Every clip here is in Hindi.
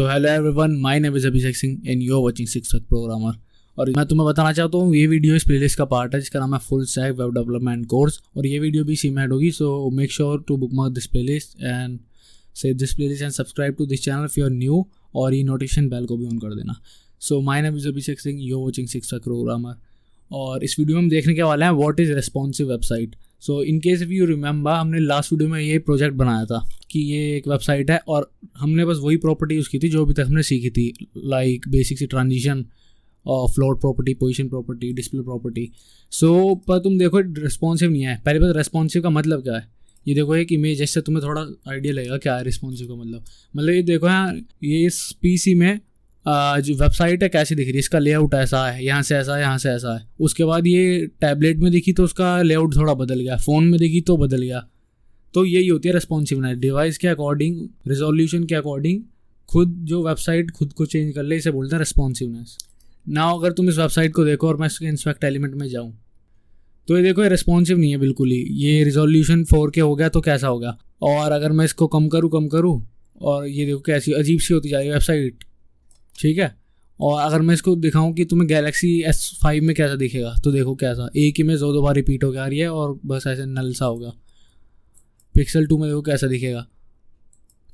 So hello everyone, my name is Abhishek Singh and you are watching 6 programmer. और मैं तुम्हें बताना चाहता हूँ ये वीडियो इस प्लेलिस्ट का पार्ट है जिसका नाम है full stack web development course. और ये वीडियो भी सीम ऐड होगी, so make sure to bookmark this playlist and save this playlist and subscribe to this channel if you are new, और ये नोटिफिकेशन बेल को भी ऑन कर देना। So my name is Abhishek Singh, you are watching 6 programmer. और इस वीडियो में हम देखने के वाले हैं what is responsive website. So in case if you remember, हमने लास्ट वीडियो में ये प्रोजेक्ट बनाया था कि ये एक वेबसाइट है और हमने बस वही प्रॉपर्टी यूज़ की थी जो अभी तक हमने सीखी थी, लाइक बेसिक सी ट्रांजिशन और float property, position property, display property. So पर तुम देखो रिस्पॉन्सिव नहीं है। पहले बात रेस्पॉन्सिव का मतलब क्या है, ये देखो एक इमेज, जैसे तुम्हें थोड़ा आइडिया लगेगा क्या है रिस्पॉन्सिव का मतलब ये देखो यहाँ, ये इस पीसी में जो वेबसाइट है कैसी दिख रही है, इसका लेआउट ऐसा है, यहाँ से ऐसा है, यहाँ से ऐसा है। उसके बाद ये टैबलेट में दिखी तो उसका लेआउट थोड़ा बदल गया, फ़ोन में दिखी तो बदल गया। तो यही होती है रेस्पॉन्सिवनेस, डिवाइस के अकॉर्डिंग, रिजोल्यूशन के अकॉर्डिंग खुद जो वेबसाइट खुद को चेंज कर ले, इसे बोलते हैं रेस्पॉन्सिवनेस। ना अगर तुम इस वेबसाइट को देखो और मैं इसके इंस्पेक्ट एलिमेंट में जाऊँ तो ये देखो ये रिस्पॉन्सिव नहीं है बिल्कुल ही। ये रिजोल्यूशन 4K हो गया तो कैसा होगा, और अगर मैं इसको कम करूँ और ये देखो कैसी अजीब सी होती जा रही है वेबसाइट, ठीक है। और अगर मैं इसको दिखाऊं कि तुम्हें गैलेक्सी S5 में कैसा दिखेगा, तो देखो कैसा एक इमेज दो बार रिपीट होकर आ रही है और बस ऐसे नल सा होगा। पिक्सल 2 में देखो कैसा दिखेगा।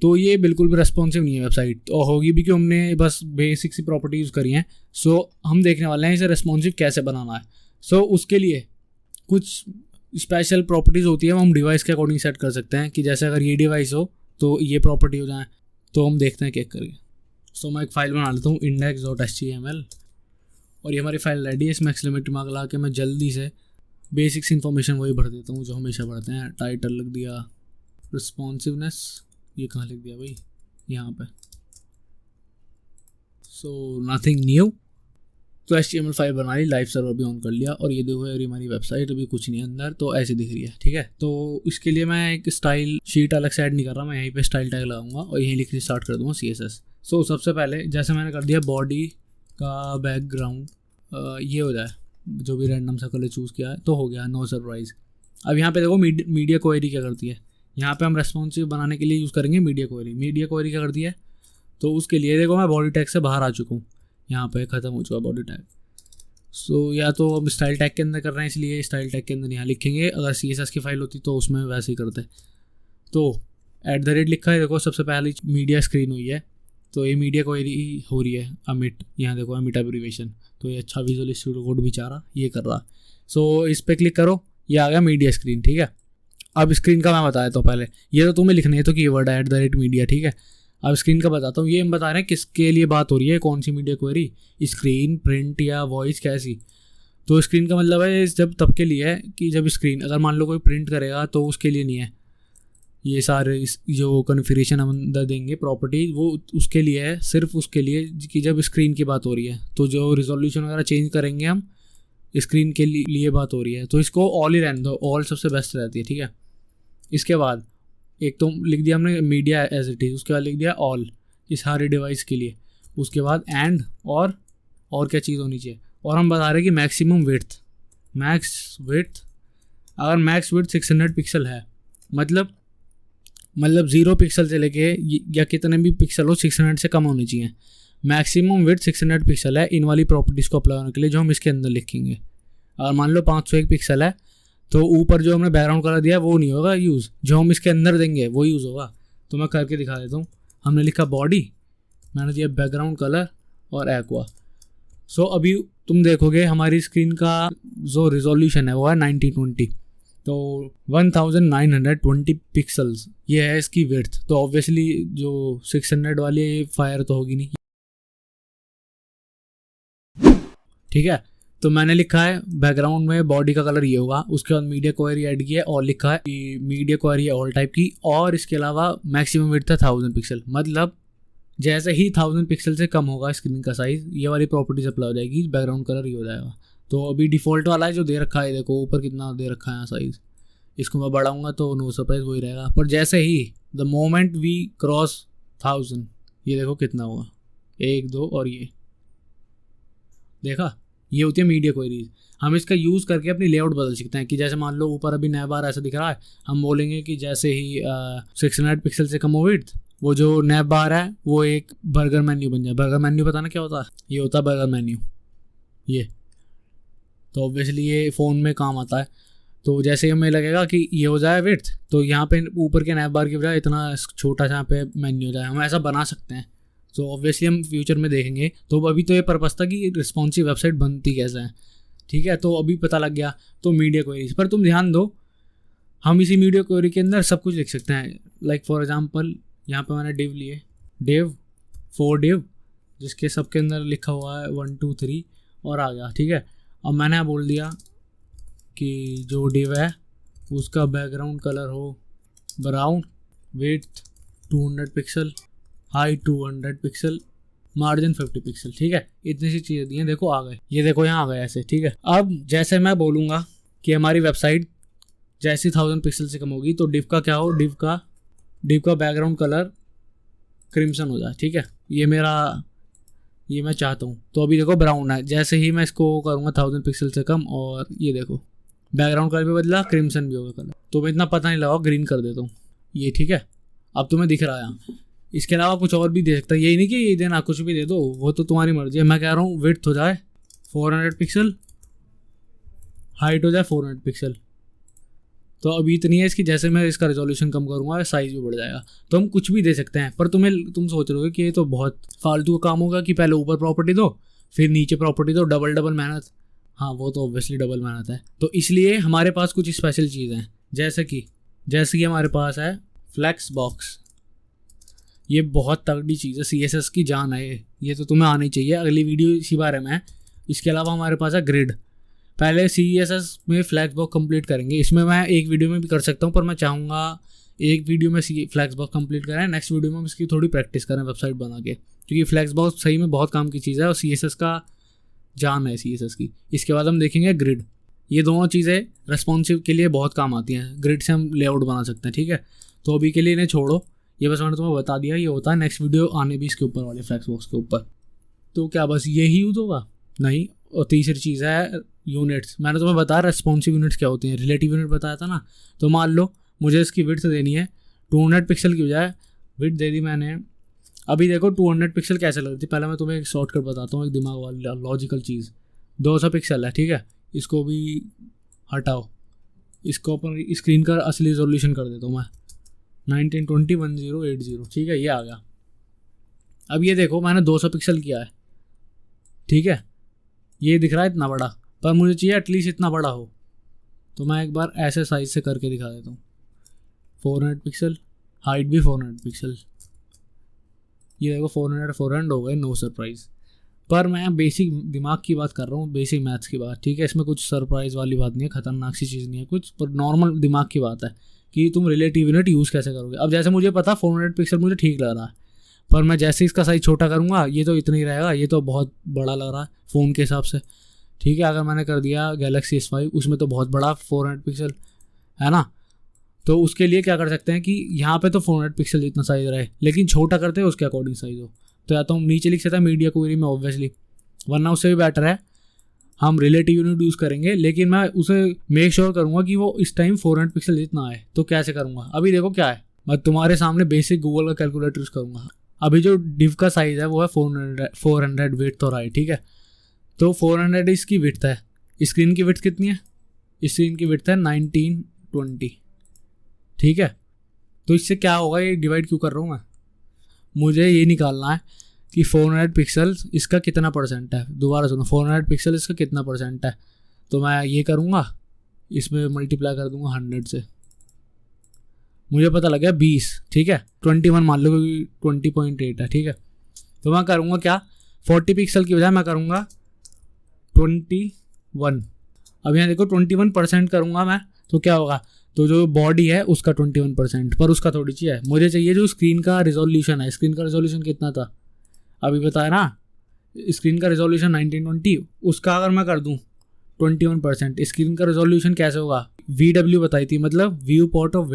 तो ये बिल्कुल भी रेस्पॉन्सिव नहीं है वेबसाइट, और होगी भी कि हमने बस बेसिक सी प्रॉपर्टी यूज़ करी हैं। सो हम देखने वाले हैं इसे रेस्पॉन्सिव कैसे बनाना है। सो उसके लिए कुछ स्पेशल प्रॉपर्टीज़ होती है, वो हम डिवाइस के अकॉर्डिंग सेट कर सकते हैं कि जैसे अगर ये डिवाइस हो तो ये प्रॉपर्टी हो जाए। तो हम देखते हैं क्या करके। सो मैं एक फ़ाइल बना लेता हूँ index.html, और ये हमारी फाइल रेडी है। इसमें एक्सक्लेमेटरी मार्क लगा के मैं जल्दी से बेसिक्स इन्फॉर्मेशन वही भर देता हूँ जो हमेशा भरते हैं। टाइटल लिख दिया, रिस्पॉन्सिवनेस, ये कहाँ लिख दिया भाई, यहाँ पे। So nothing new. तो HTML फाइल बना ली, लाइव सर्वर भी ऑन कर लिया, और ये देखो यार हमारी वेबसाइट अभी कुछ नहीं है अंदर, तो ऐसी दिख रही है, ठीक है। तो इसके लिए मैं एक स्टाइल शीट अलग से ऐड नहीं कर रहा, मैं यहीं पे स्टाइल टैग लगाऊंगा और यहीं लिखनी स्टार्ट कर दूँगा CSS। सो सबसे पहले जैसे मैंने कर दिया बॉडी का बैकग्राउंड ये हो जाए, जो भी रैंडम सा कलर चूज़ किया है तो हो गया, नो सरप्राइज़। अब यहाँ पे देखो मीडिया क्वेरी क्या करती है। यहाँ पे हम रेस्पॉन्सिव बनाने के लिए यूज़ करेंगे मीडिया क्वेरी। मीडिया क्वेरी क्या करती है, तो उसके लिए देखो मैं बॉडी टैग से बाहर आ चुका हूँ, यहाँ पे ख़त्म हो चुका बॉडी टैग। सो या तो हम स्टाइल टैग के अंदर कर रहे हैं इसलिए स्टाइल टैग के अंदर यहाँ लिखेंगे, अगर CSS की फाइल होती तो उसमें वैसे ही करते। तो @ लिखा है, देखो सबसे पहले मीडिया स्क्रीन हुई है, तो ये मीडिया क्वेरी हो रही है अमिट, यहाँ देखो अमिट एब्रीवेशन। तो ये अच्छा विजुअल स्टूडियो कोड बेचारा ये कर रहा है। सो इस पर क्लिक करो, ये आ गया मीडिया स्क्रीन, ठीक है। अब स्क्रीन का मैं बताया तो पहले, ये तो तुम्हें लिखना है तो कीवर्ड है @मीडिया, ठीक है। अब स्क्रीन का बताता हूँ। ये हम बता रहे हैं किसके लिए बात हो रही है, कौन C media query, screen, print या वॉइस, कैसी। तो स्क्रीन का मतलब है जब तब के लिए है कि जब स्क्रीन, अगर मान लो कोई प्रिंट करेगा तो उसके लिए नहीं है। ये सारे जो कॉन्फ़िगरेशन हम अंदर देंगे प्रॉपर्टी, वो उसके लिए है, सिर्फ उसके लिए कि जब स्क्रीन की बात हो रही है। तो जो रिजोल्यूशन वगैरह चेंज करेंगे हम, स्क्रीन के लिए बात हो रही है, तो इसको ऑल ही रहने दो, ऑल सबसे बेस्ट रहती है, ठीक है। इसके बाद एक तो लिख दिया हमने मीडिया एज इट इज़, उसके बाद लिख दिया ऑल, इस सारे डिवाइस के लिए। उसके बाद एंड और क्या चीज़ होनी चाहिए, और हम बता रहे हैं कि मैक्सिमम विड्थ, अगर मैक्स विड्थ 600 पिक्सल है, मतलब 0 पिक्सल से लेके या कितने भी पिक्सल हो 600 से कम होनी चाहिए। मैक्सिमम विड्थ 600 पिक्सल है इन वाली प्रॉपर्टीज़ को अप्लाई होने के लिए जो हम इसके अंदर लिखेंगे। अगर मान लो 501 पिक्सल है तो ऊपर जो हमने बैकग्राउंड कलर दिया वो नहीं होगा यूज़, जो हम इसके अंदर देंगे वो यूज़ होगा। तो मैं करके दिखा देता हूँ। हमने लिखा बॉडी, मैंने दिया बैकग्राउंड कलर और एक्वा। सो अभी तुम देखोगे हमारी स्क्रीन का जो रिजोल्यूशन है वो है 1920, तो 1920 पिक्सल्स ये है इसकी विड्थ। तो ऑब्वियसली जो 600 वाली फायर तो होगी नहीं, ठीक है। तो मैंने लिखा है बैकग्राउंड में बॉडी का कलर ये होगा। उसके बाद मीडिया क्वेरी ऐड की है और लिखा है कि मीडिया क्वेरी है ऑल टाइप की, और इसके अलावा मैक्सिमम विड्थ है 1000 पिक्सल। मतलब जैसे ही 1000 पिक्सल से कम होगा स्क्रीन का साइज़, ये वाली प्रॉपर्टीज अप्लाई हो जाएगी, बैकग्राउंड कलर ये हो जाएगा। तो अभी डिफ़ॉल्ट वाला है जो दे रखा है, देखो ऊपर कितना दे रखा है साइज़, इसको मैं बढ़ाऊँगा तो नो सरप्राइज वही रहेगा। पर जैसे ही द मोमेंट वी क्रॉस 1000, ये देखो कितना होगा, 1 2 और ये देखा, ये होती है मीडिया क्वेरीज। हम इसका यूज़ करके अपनी लेआउट बदल सकते हैं कि जैसे मान लो ऊपर अभी नया बार ऐसा दिख रहा है, हम बोलेंगे कि जैसे ही 600 पिक्सल से कम हो विड्थ, वो जो नैप बार है वो एक बर्गर मेन्यू बन जाए। बर्गर मेन्यू पता ना क्या होता है? ये होता है बर्गर मेन्यू। ये तो ऑब्वियसली ये फ़ोन में काम आता है। तो जैसे हमें लगेगा कि ये हो जाए विड्थ, तो यहाँ पे ऊपर के नैप बार की बजाय इतना छोटा सा यहाँ पे मेन्यू हो जाए, हम ऐसा बना सकते हैं। तो ऑब्वियसली हम फ्यूचर में देखेंगे। तो अभी तो ये पर्पस था कि रिस्पॉन्सिव वेबसाइट बनती कैसे है, ठीक है। तो अभी पता लग गया। तो मीडिया क्वेरीज पर तुम ध्यान दो, हम इसी मीडिया क्वेरी के अंदर सब कुछ लिख सकते हैं। लाइक फॉर एग्जांपल यहाँ पे मैंने डिव लिए, डिव 4 डिव, जिसके सबके अंदर लिखा हुआ है 1 2 3 और आ गया, ठीक है। अब मैंने बोल दिया कि जो डिव है उसका बैकग्राउंड कलर हो brown, width 200 pixel, height 200 pixel, margin 50 pixel, ठीक है। इतनी सी चीज़ें दी हैं, देखो आ गए, ये देखो यहाँ आ गए ऐसे, ठीक है। अब जैसे मैं बोलूँगा कि हमारी वेबसाइट जैसी 1000 पिक्सल से कम होगी तो डिव का क्या हो, डिव का बैकग्राउंड कलर क्रिम्सन हो जाए, ठीक है। ये मैं चाहता हूँ। तो अभी देखो ब्राउन है, जैसे ही मैं इसको करूँगा 1000 पिक्सल से कम और ये देखो बैकग्राउंड कलर भी बदला, क्रिम्सन भी होगा कलर। तो मैं इतना पता नहीं लगा, ग्रीन कर देता हूँ ये, ठीक है। अब तुम्हें दिख रहा है यहाँ। इसके अलावा कुछ और भी दे सकता है, यही नहीं कि ये देना, कुछ भी दे दो, वो तो तुम्हारी मर्जी है। मैं कह रहा हूँ विड्थ हो जाए 400 पिक्सल, हाइट हो जाए 400 पिक्सल। तो अभी इतनी है इसकी, जैसे मैं इसका रेजोल्यूशन कम करूँगा साइज़ भी बढ़ जाएगा। तो हम कुछ भी दे सकते हैं। पर तुम सोच रहे हो कि ये तो बहुत फालतू का काम होगा कि पहले ऊपर प्रॉपर्टी दो फिर नीचे प्रॉपर्टी दो, डबल मेहनत। हाँ वो तो ऑब्वियसली डबल मेहनत है। तो इसलिए हमारे पास कुछ स्पेशल चीज़ें हैं, जैसे कि हमारे पास है फ्लैक्स बॉक्स। ये बहुत तगड़ी चीज़ है, CSS की जान है ये तो तुम्हें आनी चाहिए। अगली वीडियो इसी बारे में है। इसके अलावा हमारे पास है ग्रिड। पहले CSS में फ्लैक्स बॉक्स कंप्लीट करेंगे। इसमें मैं एक वीडियो में भी कर सकता हूँ, पर मैं चाहूँगा एक वीडियो में फ्लैक्स बॉक्स कंप्लीट करें, नेक्स्ट वीडियो में हम इसकी थोड़ी प्रैक्टिस करें वेबसाइट बना के, क्योंकि फ्लैक्स बॉक्स सही में बहुत काम की चीज़ है और CSS का जान है CSS की। इसके बाद हम देखेंगे ग्रिड। ये दोनों चीज़ें रेस्पॉन्सिव के लिए बहुत काम आती हैं। ग्रिड से हम लेआउट बना सकते हैं, ठीक है। तो अभी के लिए इन्हें छोड़ो, ये बस मैंने तुम्हें बता दिया। ये होता है नेक्स्ट वीडियो आने भी इसके ऊपर वाले फ्लैक्स बॉक्स के ऊपर। तो क्या बस यही यूज़ होगा? नहीं। और तीसरी चीज़ है यूनिट्स। मैंने तुम्हें बताया रेस्पॉन्सिव यूनिट्स क्या होती हैं, रिलेटिव यूनिट बताया था ना। तो मान लो मुझे इसकी विड्थ देनी है 200 पिक्सल की बजाय विड्थ दे दी मैंने। अभी देखो 200 पिक्सल कैसे लगती है, पहले मैं तुम्हें एक शॉर्टकट बताता हूँ, एक दिमाग वाली लॉजिकल चीज़। 200 पिक्सल है, ठीक है। इसको भी हटाओ, इसको अपन स्क्रीन का असली रेजोल्यूशन कर देता हूँ मैं 1920x1080, ठीक है। ये आ गया। अब ये देखो मैंने 200 पिक्सल किया है, ठीक है। ये दिख रहा है इतना बड़ा, पर मुझे चाहिए एटलीस्ट इतना बड़ा हो। तो मैं एक बार ऐसे साइज से करके दिखा देता हूँ। 400 पिक्सल, हाइट भी 400 पिक्सल। ये देखो 400 हो गए, नो सरप्राइज़। पर मैं बेसिक दिमाग की बात कर रहा हूँ, बेसिक मैथ्स की बात, ठीक है। इसमें कुछ सरप्राइज़ वाली बात नहीं है, खतरनाक सी चीज़ नहीं है कुछ, पर नॉर्मल दिमाग की बात है कि तुम रिलेटिव यूनिट यूज़ कैसे करोगे। अब जैसे मुझे पता 400 पिक्सल मुझे ठीक लग रहा है, पर मैं जैसे इसका साइज़ छोटा करूँगा ये तो इतना ही रहेगा, ये तो बहुत बड़ा लग रहा है फ़ोन के हिसाब से, ठीक है। अगर मैंने कर दिया गैलेक्सी S5, उसमें तो बहुत बड़ा 400 पिक्सल है ना। तो उसके लिए क्या कर सकते हैं कि यहाँ पे तो 400 पिक्सल जितना साइज़ रहे, लेकिन छोटा करते हैं उसके अकॉर्डिंग साइज़ हो। तो या तो हम नीचे लिख सकते हैं मीडिया क्वेरी में ऑब्वियसली, वरना उससे भी बेटर है हम रिलेटिव यूनिट यूज़ करेंगे, लेकिन मैं उसे मेक श्योर करूँगा कि वो इस टाइम 400 पिक्सल जितना आए। तो कैसे करूँगा, अभी देखो क्या है, मैं तुम्हारे सामने बेसिक गूगल का कैलकुलेटर यूज़ करूँगा। अभी जो डिव का साइज़ है वो है 400 विड्थ और हाइट, ठीक है। तो 400 इसकी विड्थ है। स्क्रीन की विड्थ कितनी है? स्क्रीन की विड्थ है 1920, ठीक है। तो इससे क्या होगा, ये डिवाइड क्यों कर रहा हूँ मैं, मुझे ये निकालना है कि 400 पिक्सल इसका कितना परसेंट है। दोबारा सुनो, 400 पिक्सल इसका कितना परसेंट है। तो मैं ये करूँगा, इसमें मल्टीप्लाई कर दूँगा 100 से, मुझे पता लग गया 20, ठीक है। 21 मान लो क्योंकि 20.8 है, ठीक है। तो मैं करूँगा क्या, 40 पिक्सल की बजाय मैं करूँगा 21। अब यहाँ देखो 21% करूँगा मैं, तो क्या होगा, तो जो बॉडी है उसका 21%, पर उसका थोड़ी चाहिए, मुझे चाहिए जो स्क्रीन का रिजोल्यूशन है। स्क्रीन का रिजोल्यूशन कितना था अभी बताया ना, स्क्रीन का रिजोल्यूशन 1920, उसका अगर मैं कर दूँ 21%, स्क्रीन का रिजोल्यूशन कैसे होगा, VW बताई थी, मतलब व्यू पॉइंट ऑफ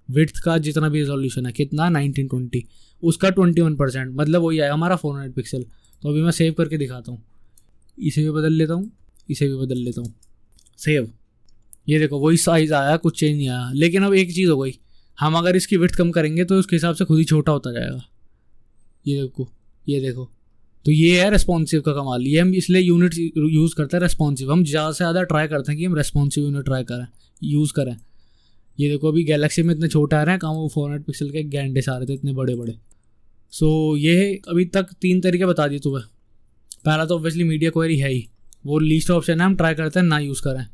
विड्थ का जितना भी रिजोल्यूशन है कितना 1920, उसका 21%, मतलब वही आया हमारा 400 पिक्सल। तो अभी मैं सेव करके दिखाता हूँ, इसे भी बदल लेता हूँ, इसे भी बदल लेता हूँ, सेव। ये देखो वही साइज़ आया, कुछ चेंज नहीं आया। लेकिन अब एक चीज़ हो गई, हम अगर इसकी विड्थ कम करेंगे तो उसके हिसाब से खुद ही छोटा होता जाएगा। ये देखो तो ये है रेस्पॉन्सिव का कमाल। ये हम इसलिए यूनिट यूज़ करते हैं रेस्पॉन्सिव। हम ज़्यादा से ज़्यादा ट्राई करते हैं कि हम रेस्पॉन्सिव यूनिट यूज़ करें। ये देखो अभी गैलेक्सी में इतने छोटे आ रहे हैं, कहाँ वो 400 पिक्सल के गैंडेस आ रहे थे इतने बड़े बड़े। सो ये अभी तक 3 तरीके बता दिए तुम्हें। पहला तो ऑब्वियसली मीडिया क्वेरी है ही, वो लीस्ट ऑप्शन है, हम ट्राई करते हैं ना यूज़ करें,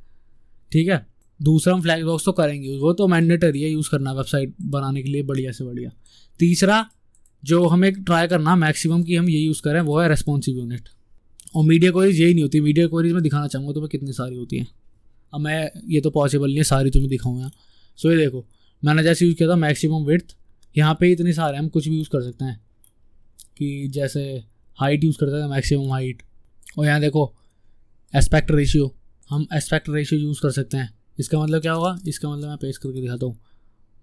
ठीक है। दूसरा हम फ्लैग बॉक्स तो करेंगे, वो तो मैंडेटरी है यूज़ करना वेबसाइट बनाने के लिए बढ़िया से बढ़िया। तीसरा जो हमें ट्राई करना मैक्सिमम कि हम ये यूज़ करें वो है रेस्पॉन्सिव यूनिट। और मीडिया क्वेरीज यही नहीं होती, मीडिया क्वेरीज में दिखाना चाहूँगा तुम्हें कितनी सारी होती हैं। अब मैं ये तो पॉसिबल नहीं है सारी तुम्हें दिखाऊँ। सो ये देखो मैंने जैसे यूज़ किया था मैक्सिमम विड्थ, यहाँ पे इतने सारे हम कुछ भी यूज़ कर सकते हैं कि जैसे हाइट यूज़ करते हैं मैक्सिमम हाइट। और यहाँ देखो एस्पेक्ट रेशियो, हम एस्पेक्ट रेशियो यूज़ कर सकते हैं। इसका मतलब क्या होगा, इसका मतलब मैं पेस्ट करके दिखाता हूँ।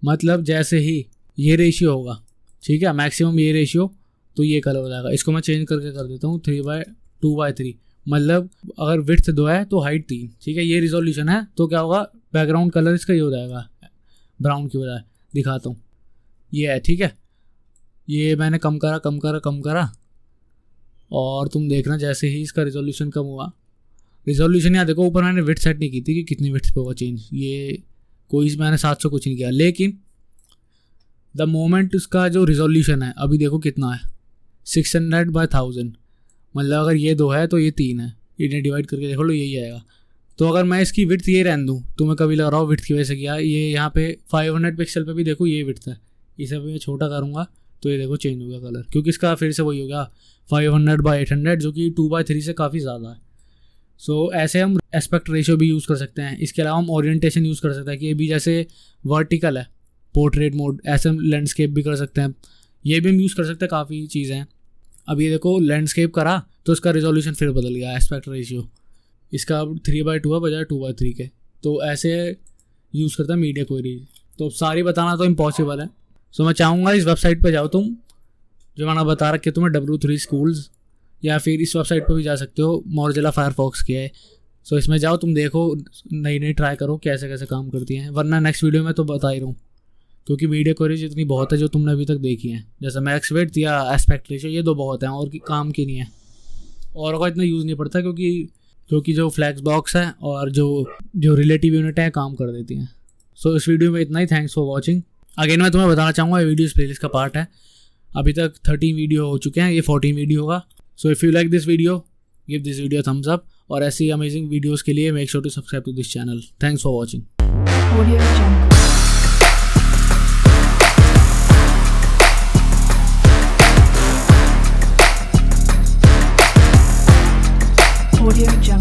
मतलब जैसे ही ये रेशियो होगा, ठीक है, मैक्सिमम ये रेशियो, तो ये कलर हो जाएगा। इसको मैं चेंज करके कर देता हूँ 3/2/3। मतलब अगर विड्थ 2 है तो हाइट 3, ठीक है। ये रिजोल्यूशन है तो क्या होगा, बैकग्राउंड कलर इसका ये हो जाएगा ब्राउन की बजाय। दिखाता हूँ, ये है, ठीक है। ये मैंने कम करा और तुम देखना जैसे ही इसका रिजोल्यूशन कम हुआ, रिजोल्यूशन यहाँ देखो ऊपर मैंने विड्थ सेट नहीं की थी कि कितनी विड्थ पे होगा चेंज, ये कोई मैंने 700 कुछ नहीं किया। लेकिन द मोमेंट इसका जो रिजोल्यूशन है अभी देखो कितना है, 600/1000। मतलब अगर ये 2 है तो ये 3 है, इन्हें डिवाइड करके देख लो यही आएगा। तो अगर मैं इसकी विड्थ ये रहने दूँ तो मैं कभी लग रहा हूँ विड्थ की वजह से किया, ये यहाँ पे 500 पिक्सल पे भी देखो ये विड्थ है, इसे भी मैं छोटा करूँगा तो ये देखो चेंज हो गया कलर, क्योंकि इसका फिर से वही हो गया 500/800 जो कि 2/3 से काफ़ी ज़्यादा है। सो ऐसे हम एस्पेक्ट रेशियो भी यूज़ कर सकते हैं। इसके अलावा हम ओरिएंटेशन यूज़ कर सकते हैं कि ये भी जैसे वर्टिकल है पोर्ट्रेट मोड, ऐसे हम लैंडस्केप भी कर सकते हैं, ये भी हम यूज़ कर सकते हैं, काफ़ी चीज़ें हैं। अब ये देखो लैंडस्केप करा तो इसका रिजोल्यूशन फिर बदल गया, एस्पेक्ट रेशियो इसका अब 3/2 है बजाय 2/3 के। तो ऐसे यूज़ करता है मीडिया क्वेरी। तो सारी बताना तो इम्पॉसिबल है। सो मैं चाहूँगा इस वेबसाइट पर जाओ तुम, जो मैंने बता रखे तुम्हें W3 Schools, या फिर इस वेबसाइट पर भी जा सकते हो, मोज़िला फायरफॉक्स की है। सो इसमें जाओ तुम देखो, नई ट्राई करो कैसे कैसे काम करती हैं। वरना नेक्स्ट वीडियो में तो बता ही रहा हूँ, क्योंकि मीडिया क्वेरीज इतनी बहुत है जो तुमने अभी तक देखी हैं, जैसे मैक्स विड्थ या एस्पेक्ट रेशियो, ये 2 बहुत हैं और काम की नहीं है। और का इतना यूज़ नहीं पड़ता क्योंकि जो फ्लैक्स बॉक्स है और जो रिलेटिव यूनिट है काम कर देती हैं। सो इस वीडियो में इतना ही। Thanks for watching. अगेन मैं तुम्हें बताना चाहूँगा ये वीडियो इस प्लेलिस्ट का पार्ट है। अभी तक 13 वीडियो हो चुके हैं, ये 14 वीडियो होगा। So if you like this video give this video thumbs up, और ऐसी अमेजिंग वीडियोज़ के लिए make sure to subscribe to this channel. Thanks for watching. Audio Jungle.